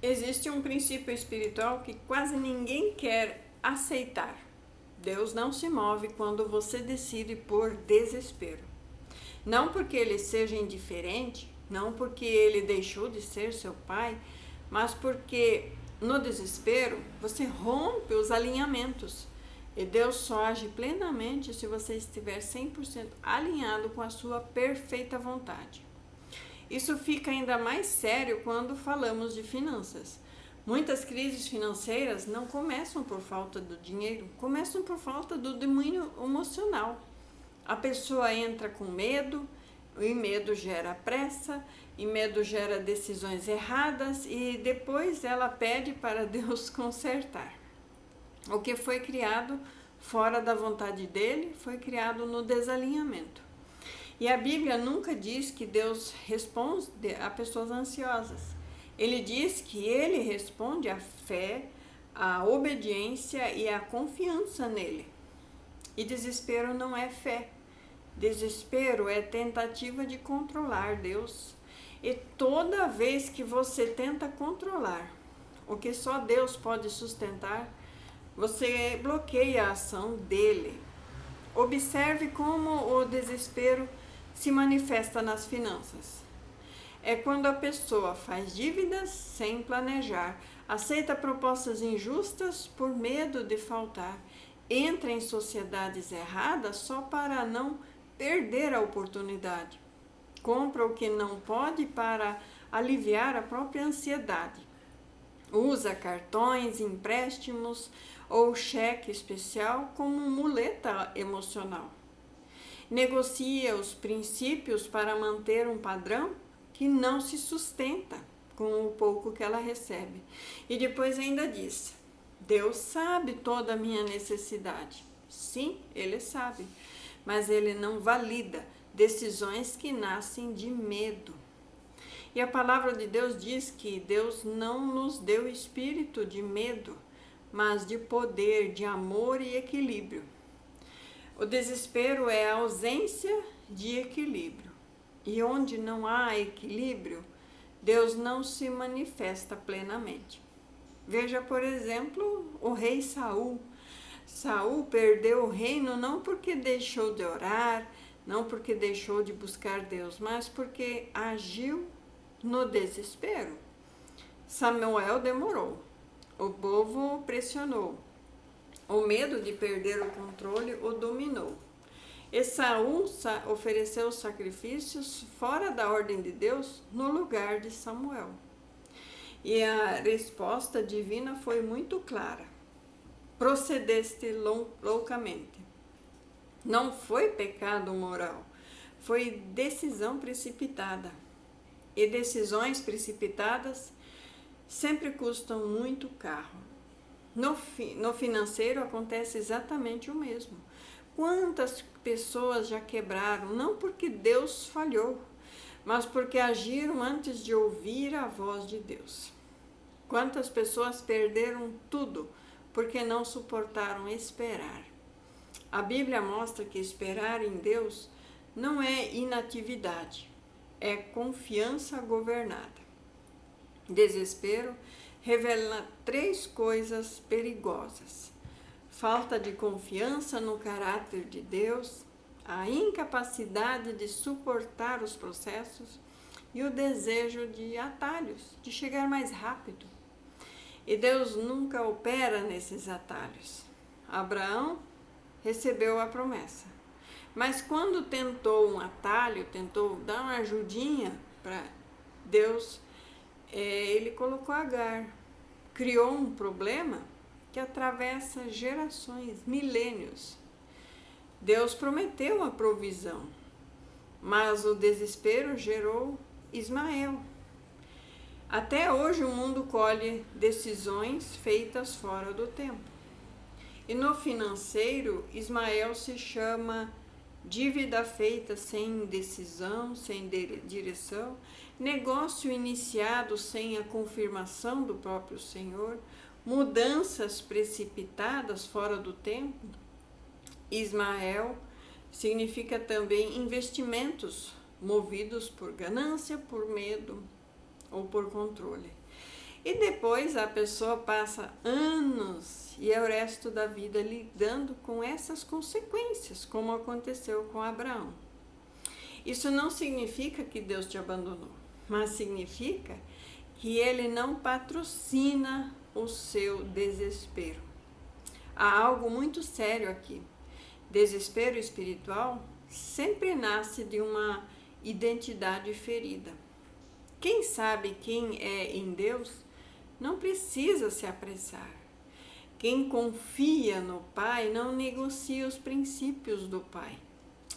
Existe um princípio espiritual que quase ninguém quer aceitar. Deus não se move quando você decide por desespero. Não porque ele seja indiferente, não porque ele deixou de ser seu pai, mas porque no desespero você rompe os alinhamentos. E Deus só age plenamente se você estiver 100% alinhado com a sua perfeita vontade. Isso fica ainda mais sério quando falamos de finanças. Muitas crises financeiras não começam por falta do dinheiro, começam por falta do domínio emocional. A pessoa entra com medo, e medo gera pressa, e medo gera decisões erradas, e depois ela pede para Deus consertar. O que foi criado fora da vontade dele foi criado no desalinhamento. E a Bíblia nunca diz que Deus responde a pessoas ansiosas. Ele diz que ele responde à fé, à obediência e à confiança nele. E desespero não é fé. Desespero é tentativa de controlar Deus. E toda vez que você tenta controlar o que só Deus pode sustentar, você bloqueia a ação dele. Observe como o desespero se manifesta nas finanças. É quando a pessoa faz dívidas sem planejar, aceita propostas injustas por medo de faltar, entra em sociedades erradas só para não perder a oportunidade, compra o que não pode para aliviar a própria ansiedade, usa cartões, empréstimos ou cheque especial como muleta emocional. Negocia os princípios para manter um padrão que não se sustenta com o pouco que ela recebe. E depois ainda diz: Deus sabe toda a minha necessidade. Sim, Ele sabe, mas Ele não valida decisões que nascem de medo. E a palavra de Deus diz que Deus não nos deu espírito de medo, mas de poder, de amor e equilíbrio. O desespero é a ausência de equilíbrio. E onde não há equilíbrio, Deus não se manifesta plenamente. Veja, por exemplo, o rei Saul. Saul perdeu o reino não porque deixou de orar, não porque deixou de buscar Deus, mas porque agiu no desespero. Samuel demorou, o povo pressionou. O medo de perder o controle o dominou. E Saul ofereceu sacrifícios fora da ordem de Deus no lugar de Samuel. E a resposta divina foi muito clara: procedeste loucamente. Não foi pecado moral, foi decisão precipitada. E decisões precipitadas sempre custam muito caro. No financeiro acontece exatamente o mesmo. Quantas pessoas já quebraram, não porque Deus falhou, mas porque agiram antes de ouvir a voz de Deus. Quantas pessoas perderam tudo porque não suportaram esperar. A Bíblia mostra que esperar em Deus não é inatividade, é confiança governada. Desespero revela 3 coisas perigosas: falta de confiança no caráter de Deus, a incapacidade de suportar os processos e o desejo de atalhos, de chegar mais rápido. E Deus nunca opera nesses atalhos. Abraão recebeu a promessa, mas quando tentou um atalho, tentou dar uma ajudinha para Deus, ele colocou Agar, criou um problema que atravessa gerações, milênios. Deus prometeu a provisão, mas o desespero gerou Ismael. Até hoje o mundo colhe decisões feitas fora do tempo. E no financeiro, Ismael se chama dívida feita sem decisão, sem direção, negócio iniciado sem a confirmação do próprio Senhor, mudanças precipitadas fora do tempo. Ismael significa também investimentos movidos por ganância, por medo ou por controle. E depois a pessoa passa anos e é o resto da vida lidando com essas consequências, como aconteceu com Abraão. Isso não significa que Deus te abandonou, mas significa que Ele não patrocina o seu desespero. Há algo muito sério aqui. Desespero espiritual sempre nasce de uma identidade ferida. Quem sabe quem é em Deus não precisa se apressar. Quem confia no Pai não negocia os princípios do Pai.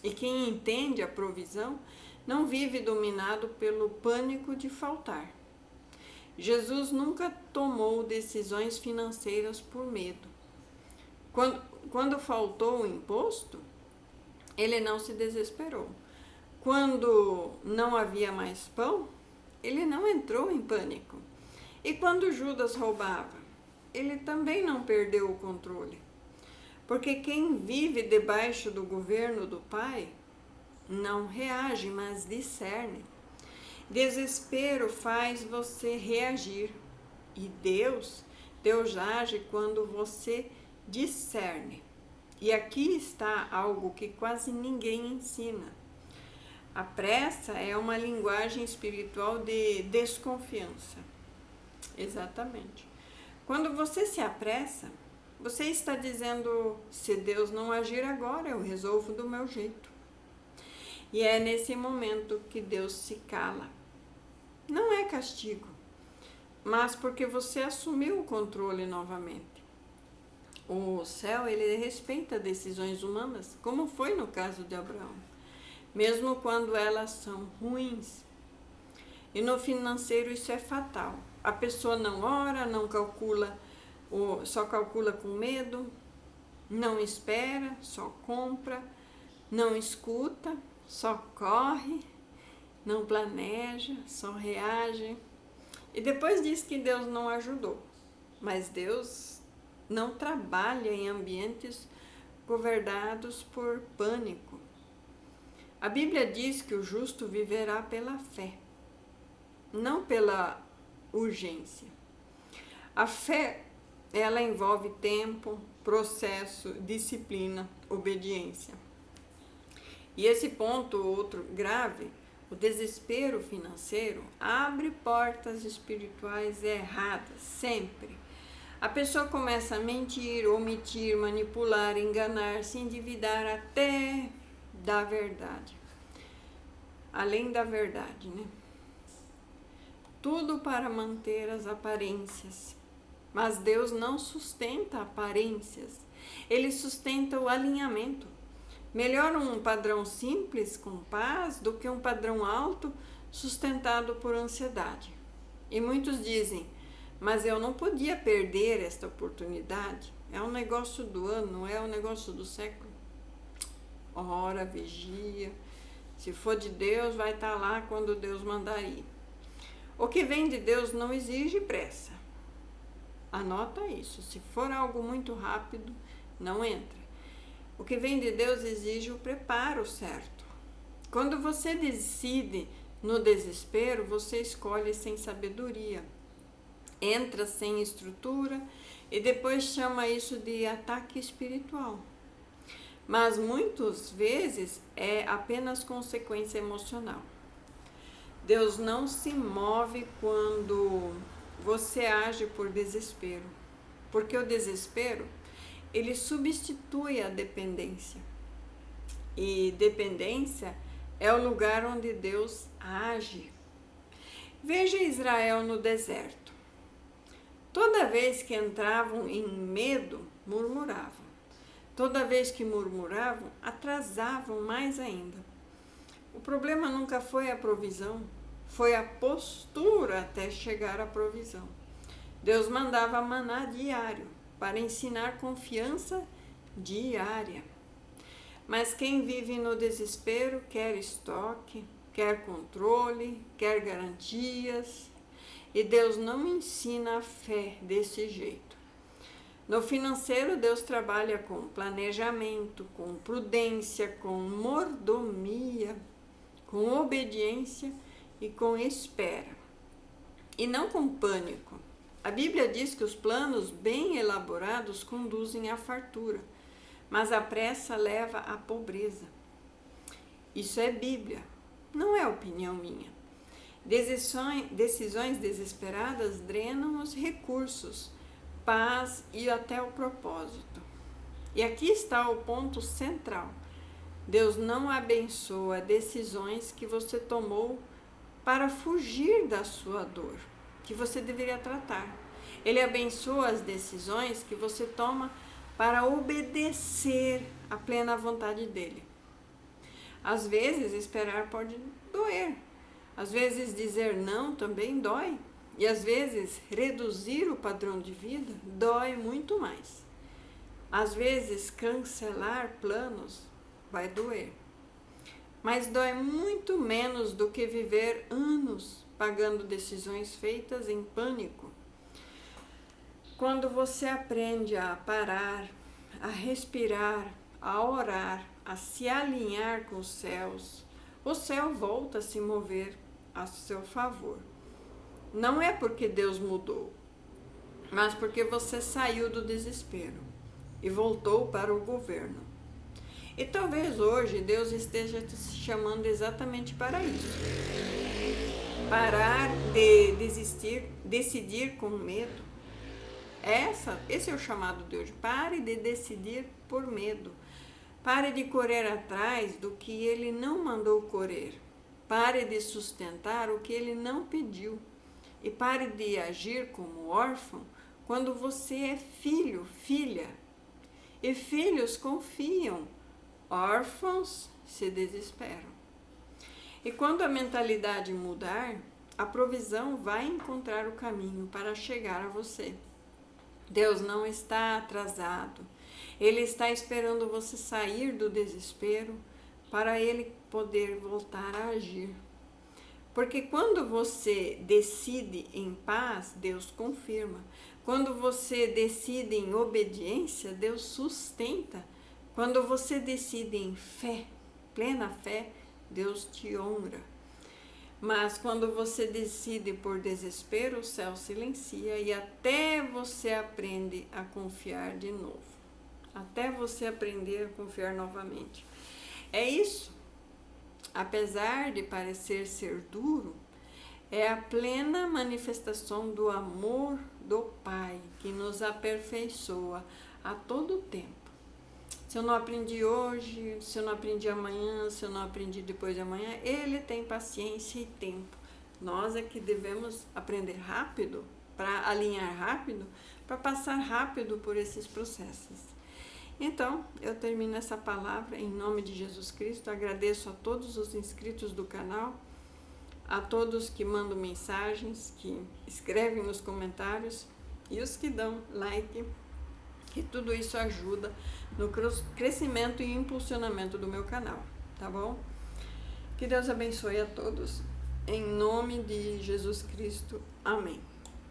E quem entende a provisão não vive dominado pelo pânico de faltar. Jesus nunca tomou decisões financeiras por medo. Quando faltou o imposto, ele não se desesperou. Quando não havia mais pão, ele não entrou em pânico. E quando Judas roubava, ele também não perdeu o controle. Porque quem vive debaixo do governo do Pai não reage, mas discerne. Desespero faz você reagir. E Deus age quando você discerne. E aqui está algo que quase ninguém ensina. A pressa é uma linguagem espiritual de desconfiança. Exatamente. Quando você se apressa, você está dizendo: se Deus não agir agora, eu resolvo do meu jeito. E é nesse momento que Deus se cala. Não é castigo, mas porque você assumiu o controle novamente. O céu, ele respeita decisões humanas, como foi no caso de Abraão, mesmo quando elas são ruins. E no financeiro isso é fatal. A pessoa não ora, não calcula, só calcula com medo, não espera, só compra, não escuta, só corre, não planeja, só reage. E depois diz que Deus não ajudou. Mas Deus não trabalha em ambientes governados por pânico. A Bíblia diz que o justo viverá pela fé, não pela urgência. A fé, ela envolve tempo, processo, disciplina, obediência. E esse ponto, outro grave, o desespero financeiro, abre portas espirituais erradas, sempre. A pessoa começa a mentir, omitir, manipular, enganar, se endividar até da verdade. Além da verdade, né? Tudo para manter as aparências. Mas Deus não sustenta aparências. Ele sustenta o alinhamento. Melhor um padrão simples com paz do que um padrão alto sustentado por ansiedade. E muitos dizem: mas eu não podia perder esta oportunidade. É um negócio do ano, não é um negócio do século. Ora, vigia. Se for de Deus, vai estar lá quando Deus mandar ir. O que vem de Deus não exige pressa. Anota isso. Se for algo muito rápido, não entra. O que vem de Deus exige o preparo certo. Quando você decide no desespero, você escolhe sem sabedoria. Entra sem estrutura e depois chama isso de ataque espiritual. Mas muitas vezes é apenas consequência emocional. Deus não se move quando você age por desespero, porque o desespero, ele substitui a dependência. E dependência é o lugar onde Deus age. Veja Israel no deserto. Toda vez que entravam em medo, murmuravam. Toda vez que murmuravam, atrasavam mais ainda. O problema nunca foi a provisão, foi a postura até chegar à provisão. Deus mandava maná diário para ensinar confiança diária. Mas quem vive no desespero quer estoque, quer controle, quer garantias. E Deus não ensina a fé desse jeito. No financeiro, Deus trabalha com planejamento, com prudência, com mordomia, com obediência e com espera. E não com pânico. A Bíblia diz que os planos bem elaborados conduzem à fartura, mas a pressa leva à pobreza. Isso é Bíblia, não é opinião minha. Decisões desesperadas drenam os recursos, paz e até o propósito. E aqui está o ponto central. Deus não abençoa decisões que você tomou para fugir da sua dor, que você deveria tratar. Ele abençoa as decisões que você toma para obedecer à plena vontade dele. Às vezes, esperar pode doer. Às vezes, dizer não também dói. E às vezes, reduzir o padrão de vida dói muito mais. Às vezes, cancelar planos vai doer. Mas dói muito menos do que viver anos pagando decisões feitas em pânico. Quando você aprende a parar, a respirar, a orar, a se alinhar com os céus, o céu volta a se mover a seu favor. Não é porque Deus mudou, mas porque você saiu do desespero e voltou para o governo. E talvez hoje Deus esteja te chamando exatamente para isso. Parar de decidir com medo. Esse é o chamado de hoje. Pare de decidir por medo. Pare de correr atrás do que ele não mandou correr. Pare de sustentar o que ele não pediu. E pare de agir como órfão quando você é filho, filha. E filhos confiam, órfãos se desesperam. E quando a mentalidade mudar, a provisão vai encontrar o caminho para chegar a você. Deus não está atrasado. Ele está esperando você sair do desespero para ele poder voltar a agir. Porque quando você decide em paz, Deus confirma. Quando você decide em obediência, Deus sustenta. Quando você decide em fé, plena fé, Deus te honra. Mas quando você decide por desespero, o céu silencia e até você aprende a confiar de novo. Até você aprender a confiar novamente. É isso. Apesar de parecer ser duro, é a plena manifestação do amor do Pai que nos aperfeiçoa a todo tempo. Se eu não aprendi hoje, se eu não aprendi amanhã, se eu não aprendi depois de amanhã, Ele tem paciência e tempo. Nós é que devemos aprender rápido, para alinhar rápido, para passar rápido por esses processos. Então, eu termino essa palavra em nome de Jesus Cristo. Agradeço a todos os inscritos do canal, a todos que mandam mensagens, que escrevem nos comentários e os que dão like, que tudo isso ajuda no crescimento e impulsionamento do meu canal, tá bom? Que Deus abençoe a todos, em nome de Jesus Cristo. Amém.